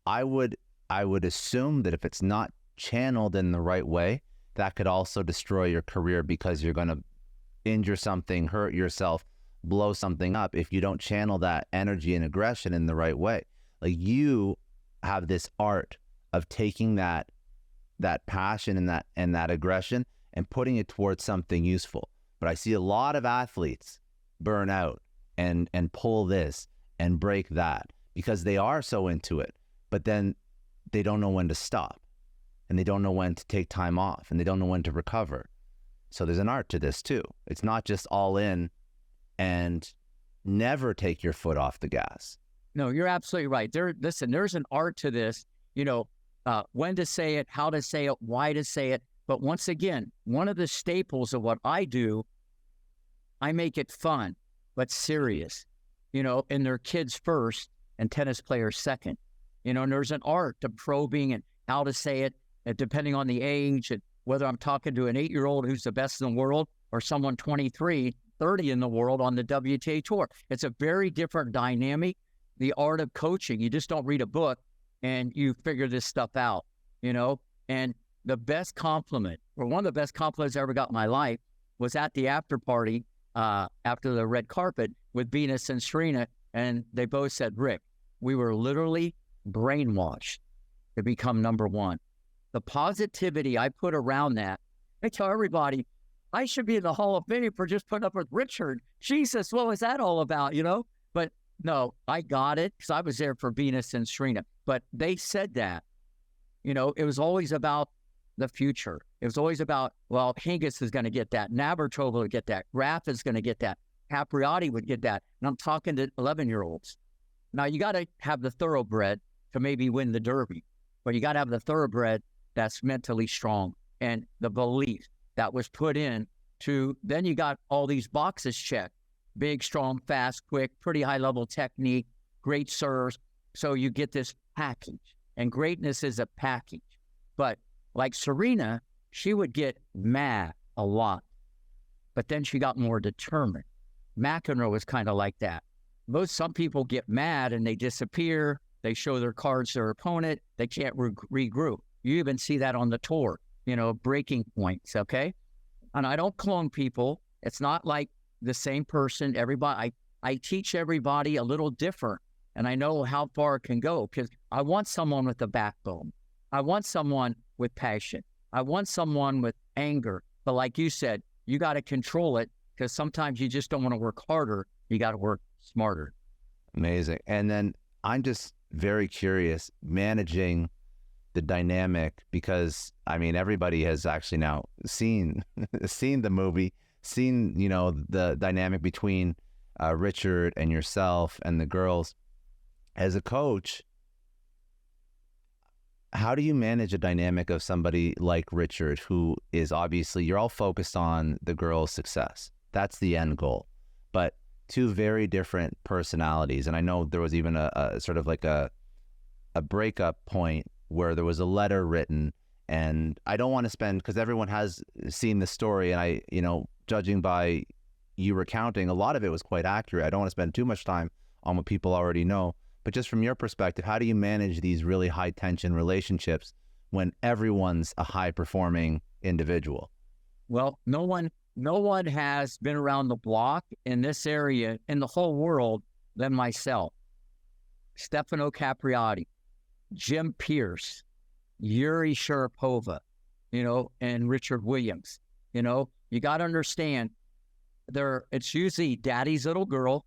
I would assume that if it's not channeled in the right way, that could also destroy your career, because you're going to injure something, hurt yourself, blow something up if you don't channel that energy and aggression in the right way. Like, you have this art of taking that passion and that aggression and putting it towards something useful. But I see a lot of athletes burn out and pull this and break that because they are so into it, but then they don't know when to stop, and they don't know when to take time off, and they don't know when to recover. So there's an art to this too. It's not just all in and never take your foot off the gas. No, you're absolutely right. Listen, there's an art to this, when to say it, how to say it, why to say it. But once again, one of the staples of what I do, I make it fun, but serious, and they're kids first and tennis players second, and there's an art to probing and how to say it, depending on the age, and whether I'm talking to an 8-year-old who's the best in the world or someone 23, 30 in the world on the WTA tour. It's a very different dynamic. The art of coaching, you just don't read a book and you figure this stuff out, and the best compliment, or one of the best compliments I ever got in my life, was at the after party, after the red carpet with Venus and Serena. And they both said, Rick, we were literally brainwashed to become number one. The positivity I put around that, I tell everybody, I should be in the Hall of Fame for just putting up with Richard. Jesus, what was that all about, But no, I got it because I was there for Venus and Serena. But they said that, it was always about the future. It was always about, well, Hingis is going to get that. Navratilova will get that. Graf is going to get that. Capriati would get that. And I'm talking to 11-year-olds. Now, you got to have the thoroughbred to maybe win the Derby, but you got to have the thoroughbred that's mentally strong, and the belief that was put in to, then you got all these boxes checked: big, strong, fast, quick, pretty high level technique, great serves. So you get this package, and greatness is a package. But like Serena, she would get mad a lot, but then she got more determined. McEnroe was kind of like that. Some people get mad and they disappear. They show their cards to their opponent. They can't regroup. You even see that on the tour, breaking points, okay? And I don't clone people. It's not like the same person. Everybody, I teach everybody a little different, and I know how far it can go, because I want someone with a backbone. I want someone with passion. I want someone with anger. But like you said, you got to control it, because sometimes you just don't want to work harder. You got to work smarter. Amazing. And then I'm just very curious, managing the dynamic, because everybody has actually now seen the movie, seen the dynamic between Richard and yourself and the girls. As a coach, how do you manage a dynamic of somebody like Richard, who is obviously, you're all focused on the girls' success? That's the end goal. But two very different personalities. And I know there was even a sort of like a breakup point where there was a letter written, and I don't want to spend, because everyone has seen the story, and judging by you recounting, a lot of it was quite accurate. I don't want to spend too much time on what people already know. But just from your perspective, how do you manage these really high tension relationships when everyone's a high performing individual? Well, no one has been around the block in this area in the whole world than myself. Stefano Capriati, Jim Pierce, Yuri Sharapova, and Richard Williams. You got to understand, it's usually daddy's little girl